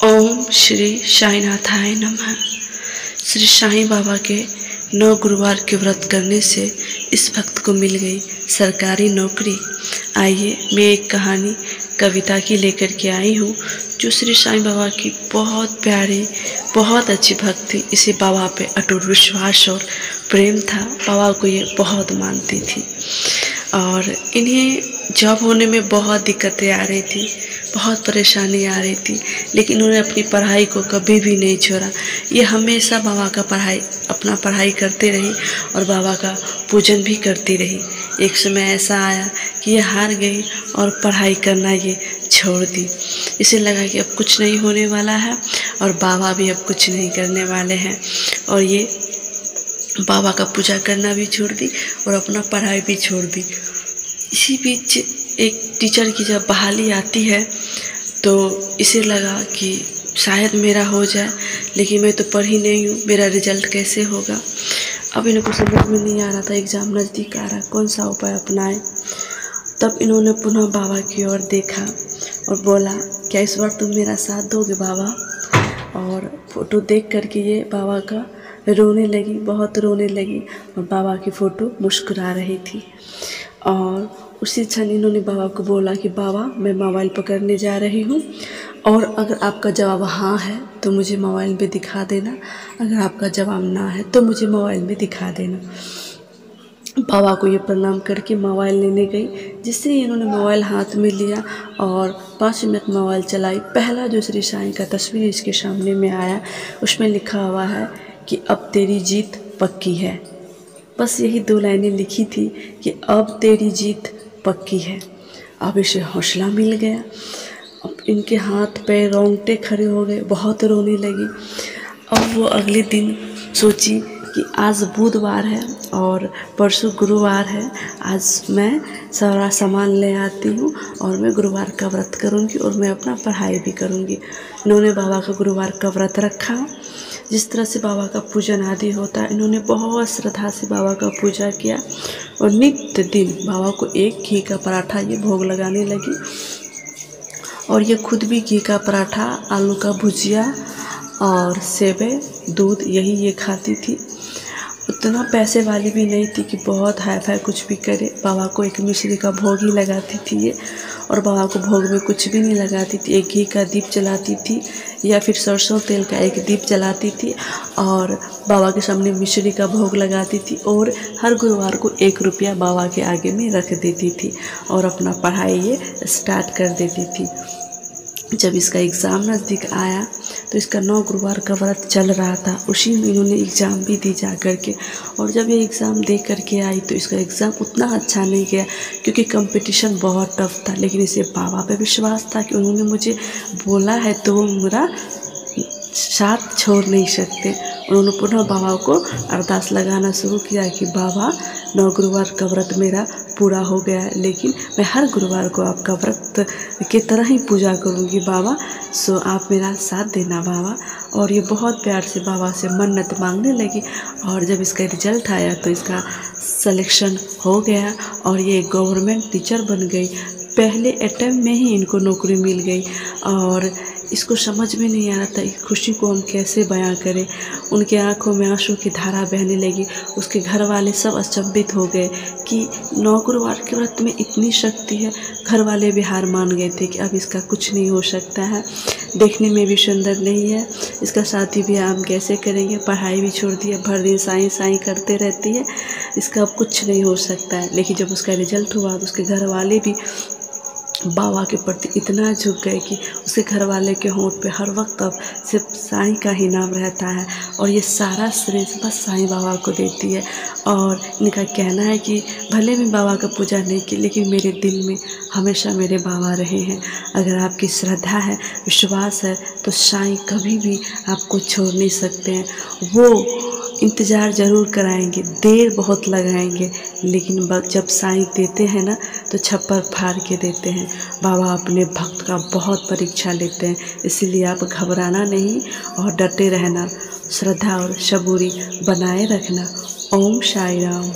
ओम श्री साईनाथाय नमः। श्री साईं बाबा के 9 गुरुवार के व्रत करने से इस भक्त को मिल गई सरकारी नौकरी। आइए मैं एक कहानी कविता की लेकर के आई हूँ जो श्री साईं बाबा की बहुत प्यारी बहुत अच्छी भक्त थी। इसे बाबा पे अटूट विश्वास और प्रेम था। बाबा को ये बहुत मानती थी और इन्हें जॉब होने में बहुत दिक्कतें आ रही थी, बहुत परेशानी आ रही थी, लेकिन उन्होंने अपनी पढ़ाई को कभी भी नहीं छोड़ा। ये हमेशा बाबा का अपना पढ़ाई करते रही और बाबा का पूजन भी करती रही। एक समय ऐसा आया कि ये हार गई और पढ़ाई करना ये छोड़ दी। इसे लगा कि अब कुछ नहीं होने वाला है और बाबा भी अब कुछ नहीं करने वाले हैं, और ये बाबा का पूजा करना भी छोड़ दी और अपना पढ़ाई भी छोड़ दी। इसी बीच एक टीचर की जब बहाली आती है तो इसे लगा कि शायद मेरा हो जाए, लेकिन मैं तो पढ़ी नहीं हूँ, मेरा रिजल्ट कैसे होगा। अब इनको समझ में नहीं आ रहा था, एग्ज़ाम नज़दीक आ रहा, कौन सा उपाय अपनाएं। तब इन्होंने पुनः बाबा की ओर देखा और बोला, क्या इस बार तुम मेरा साथ दोगे बाबा। और फ़ोटो देख करके ये बाबा का रोने लगी, बहुत रोने लगी और बाबा की फ़ोटो मुस्कुरा रही थी। और उसी क्षण इन्होंने बाबा को बोला कि बाबा मैं मोबाइल पकड़ने जा रही हूँ और अगर आपका जवाब हाँ है तो मुझे मोबाइल में दिखा देना, अगर आपका जवाब ना है तो मुझे मोबाइल में दिखा देना। बाबा को ये प्रणाम करके मोबाइल लेने गई, जिससे इन्होंने मोबाइल हाथ में लिया और 5 मिनट मोबाइल चलाई। पहला जो श्री साईं का तस्वीर इसके सामने में आया, उसमें लिखा हुआ है कि अब तेरी जीत पक्की है। बस यही 2 लाइनें लिखी थी कि अब तेरी जीत पक्की है। अब इसे हौसला मिल गया। अब इनके हाथ पैर रोंगटे खड़े हो गए, बहुत रोने लगी। अब वो अगले दिन सोची कि आज बुधवार है और परसों गुरुवार है, आज मैं सारा सामान ले आती हूँ और मैं गुरुवार का व्रत करूँगी और मैं अपना पढ़ाई भी करूँगी। इन्होंने बाबा का गुरुवार का व्रत रखा। जिस तरह से बाबा का पूजन आदि होता है, इन्होंने बहुत श्रद्धा से बाबा का पूजा किया और नित्य दिन बाबा को एक घी का पराठा ये भोग लगाने लगी। और ये खुद भी घी का पराठा, आलू का भुजिया और सेवे दूध यही ये खाती थी। उतना पैसे वाली भी नहीं थी कि बहुत हाई फाई कुछ भी करे। बाबा को एक मिश्री का भोग ही लगाती थी ये, और बाबा को भोग में कुछ भी नहीं लगाती थी। एक घी का दीप जलाती थी या फिर सरसों तेल का एक दीप जलाती थी और बाबा के सामने मिश्री का भोग लगाती थी और हर गुरुवार को 1 रुपया बाबा के आगे में रख देती थी और अपना पढ़ाई ये स्टार्ट कर देती थी। जब इसका एग्ज़ाम नज़दीक आया तो इसका 9 गुरुवार का व्रत चल रहा था, उसी में इन्होंने एग्ज़ाम भी दी जा कर के। और जब ये एग्ज़ाम दे करके आई तो इसका एग्ज़ाम उतना अच्छा नहीं गया क्योंकि कंपटीशन बहुत टफ था, लेकिन इसे बाबा पे विश्वास था कि उन्होंने मुझे बोला है तो वो मेरा साथ छोड़ नहीं सकते। उन्होंने पुनः बाबा को अरदास लगाना शुरू किया कि बाबा 9 गुरुवार का व्रत मेरा पूरा हो गया है, लेकिन मैं हर गुरुवार को आपका व्रत की तरह ही पूजा करूँगी बाबा, सो आप मेरा साथ देना बाबा। और ये बहुत प्यार से बाबा से मन्नत मांगने लगी। और जब इसका रिजल्ट आया तो इसका सिलेक्शन हो गया और ये गवर्नमेंट टीचर बन गई। पहले अटेम्प्ट में ही इनको नौकरी मिल गई और इसको समझ में नहीं आ रहा था खुशी को हम कैसे बयां करें। उनके आंखों में आंसू की धारा बहने लगी। उसके घर वाले सब अचंभित हो गए कि 9 गुरुवार के व्रत में इतनी शक्ति है। घर वाले भी हार मान गए थे कि अब इसका कुछ नहीं हो सकता है, देखने में भी सुंदर नहीं है, इसका शादी ब्याह हम कैसे करेंगे, पढ़ाई भी छोड़ दी है, भर दिन साईं साईं करते रहती है, इसका अब कुछ नहीं हो सकता है। लेकिन जब उसका रिजल्ट हुआ तो उसके घर वाले भी बाबा के प्रति इतना झुक गए कि उसके घर वाले के होंठ पे हर वक्त अब सिर्फ साईं का ही नाम रहता है और ये सारा श्रेय बस साईं बाबा को देती है। और इनका कहना है कि भले मैं बाबा का पूजा नहीं की, लेकिन मेरे दिल में हमेशा मेरे बाबा रहे हैं। अगर आपकी श्रद्धा है, विश्वास है, तो साईं कभी भी आपको छोड़ नहीं सकते हैं। वो इंतज़ार ज़रूर कराएंगे, देर बहुत लगाएंगे, लेकिन जब साईं देते हैं ना तो छप्पर फाड़ के देते हैं। बाबा अपने भक्त का बहुत परीक्षा लेते हैं, इसलिए आप घबराना नहीं और डटे रहना, श्रद्धा और सबूरी बनाए रखना। ओम साई राम।